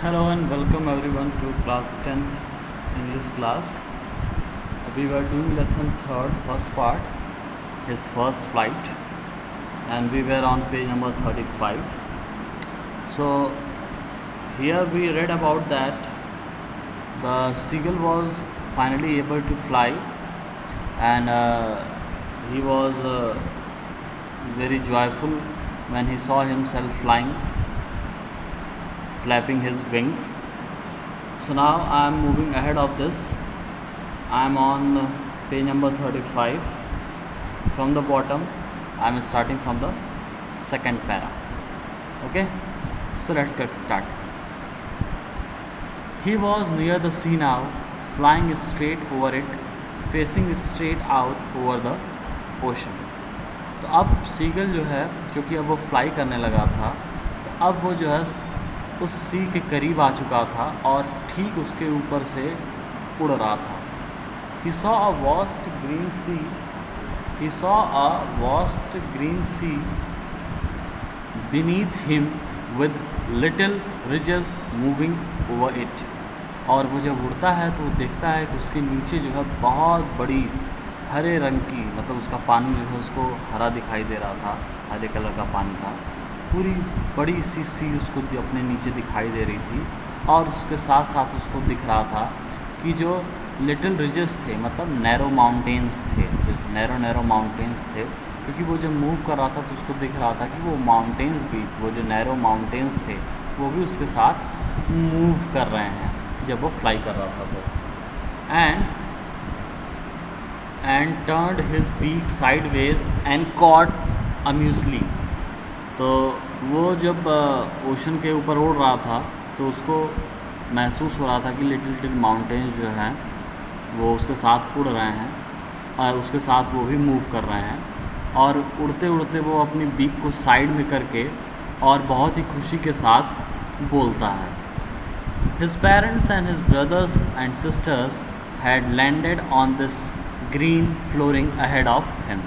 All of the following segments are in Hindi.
Hello and welcome everyone to class 10th English class. We were doing lesson 3rd, first part, his first flight, and we were on page number 35. So here we read about that the seagull was finally able to fly, and he was very joyful when he saw himself flying, flapping his wings. So now I am moving ahead of this. I am on page number 35. From the bottom, I am starting from the second para. Okay, so let's get started. He was near the sea now, flying straight over it, facing straight out over the ocean. तो अब सीगल जो है, क्योंकि अब वो फ्लाई करने लगा था, तो अब वो जो है उस सी के करीब आ चुका था और ठीक उसके ऊपर से उड़ रहा था. He saw a vast green sea. He saw a vast green sea beneath him with little ridges moving over it. और वो जब उड़ता है तो वो देखता है कि उसके नीचे जो है बहुत बड़ी हरे रंग की, मतलब उसका पानी जो है उसको हरा दिखाई दे रहा था, हरे कलर का पानी था. पूरी बड़ी सी उसको अपने नीचे दिखाई दे रही थी और उसके साथ साथ उसको दिख रहा था कि जो लिटिल रिजेस थे, मतलब नैरो माउंटेन्स थे, जो नैरो माउंटेन्स थे, क्योंकि वो जब मूव कर रहा था तो उसको दिख रहा था कि वो माउंटेन्स भी, वो जो नैरो माउंटेन्स थे वो भी उसके साथ मूव कर रहे हैं जब वो फ्लाई कर रहा था. तो and turned his beak sideways and caught amusingly. तो वो जब ओशन के ऊपर उड़ रहा था तो उसको महसूस हो रहा था कि लिटिल माउंटेन्स जो हैं वो उसके साथ उड़ रहे हैं और उसके साथ वो भी मूव कर रहे हैं, और उड़ते उड़ते वो अपनी बीक को साइड में करके और बहुत ही खुशी के साथ बोलता है. His parents and his brothers and sisters had landed on this green flooring ahead of him.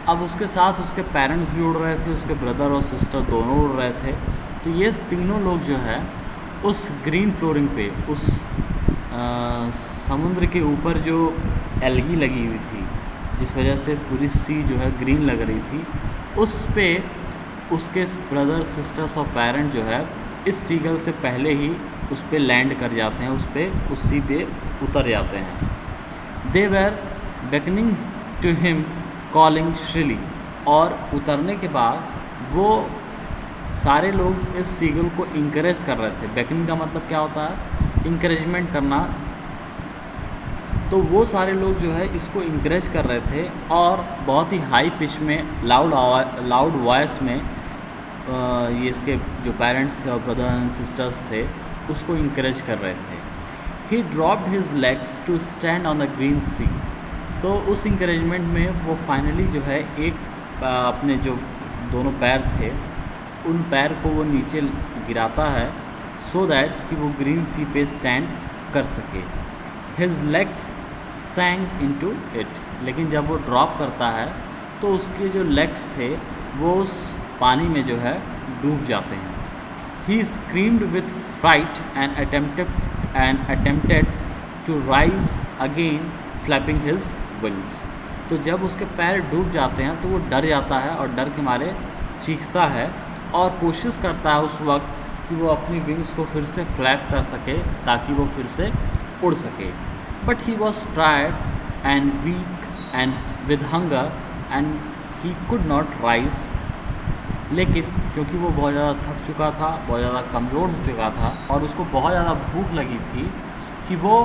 अब उसके साथ उसके पेरेंट्स भी उड़ रहे थे, उसके ब्रदर और सिस्टर दोनों उड़ रहे थे. तो ये तीनों लोग जो है उस ग्रीन फ्लोरिंग पे, उस समुद्र के ऊपर जो एल्गी लगी हुई थी, जिस वजह से पूरी सी जो है ग्रीन लग रही थी, उस पे उसके ब्रदर सिस्टर्स और पेरेंट जो है इस सीगल से पहले ही उस पे लैंड कर जाते हैं, उस सी पे उतर जाते हैं. दे वर beckoning टू हिम कॉलिंग श्रीली. और उतरने के बाद वो सारे लोग इस सीगल को इंकरेज कर रहे थे. बेकनिंग का मतलब क्या होता है? इंकरेजमेंट करना. तो वो सारे लोग जो है इसको इंकरेज कर रहे थे और बहुत ही हाई पिच में, लाउड वॉइस में ये इसके जो पेरेंट्स और ब्रदर एंड सिस्टर्स थे उसको इंकरेज कर रहे थे. He dropped his legs to stand on the green sea. तो उस इंकरेजमेंट में वो फाइनली जो है एक अपने जो दोनों पैर थे उन पैर को वो नीचे गिराता है, सो दैट कि वो ग्रीन सी पे स्टैंड कर सके. His legs sank into it. लेकिन जब वो ड्रॉप करता है तो उसके जो लेग्स थे वो उस पानी में जो है डूब जाते हैं. He screamed with fright and attempted to rise again flapping his wings. तो जब उसके पैर डूब जाते हैं तो वो डर जाता है और डर के मारे चीखता है और कोशिश करता है उस वक्त कि वो अपनी विंग्स को फिर से फ्लैप कर सके ताकि वो फिर से उड़ सके. But he was tired and weak and with hunger and he could not rise. लेकिन क्योंकि वो बहुत ज़्यादा थक चुका था, बहुत ज़्यादा कमज़ोर हो चुका था और उसको बहुत ज़्यादा भूख लगी थी कि वो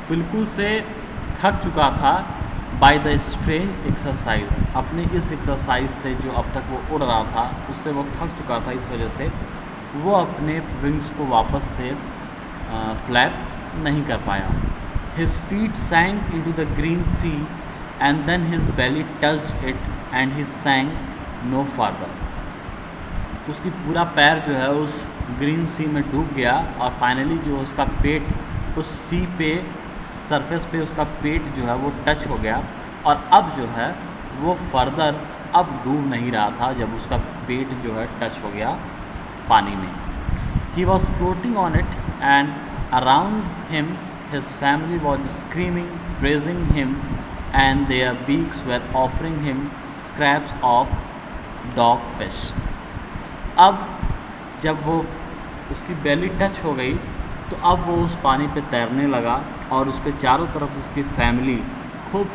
बिल्कुल से थक चुका था बाय द स्ट्रेन एक्सरसाइज. अपने इस एक्सरसाइज से जो अब तक वो उड़ रहा था उससे वो थक चुका था, इस वजह से वो अपने विंग्स को वापस से फ्लैप नहीं कर पाया. His feet sank into the green sea and then his belly touched it and he sank no farther. उसकी पूरा पैर जो है उस ग्रीन सी में डूब गया और फाइनली जो उसका पेट उस सी पे सरफेस पे उसका पेट जो है वो टच हो गया और अब जो है वो फर्दर अब डूब नहीं रहा था जब उसका पेट जो है टच हो गया पानी में. He was floating on it, and around him his family was screaming, praising him, and their beaks were offering him scraps of dog fish. अब जब वो उसकी बेली टच हो गई तो अब वो उस पानी पे तैरने लगा और उसके चारों तरफ उसकी फैमिली खूब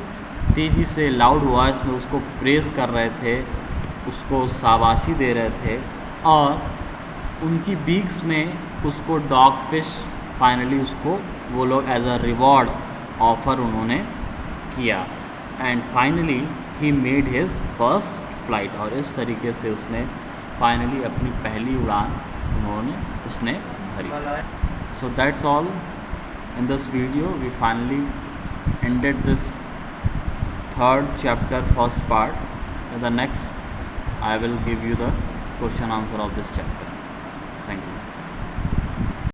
तेज़ी से लाउड वॉइस में उसको प्रेज़ कर रहे थे, उसको शाबाशी दे रहे थे, और उनकी बीक्स में उसको डॉग फिश फाइनली उसको वो लोग एज अ रिवॉर्ड ऑफ़र उन्होंने किया। And finally he made his first flight, और इस तरीके से उसने फाइनली अपनी पहली उड़ान उसने भरी। So that's all in this video. We finally ended this third chapter first part. In the next I will give you the question answer of this chapter. Thank you.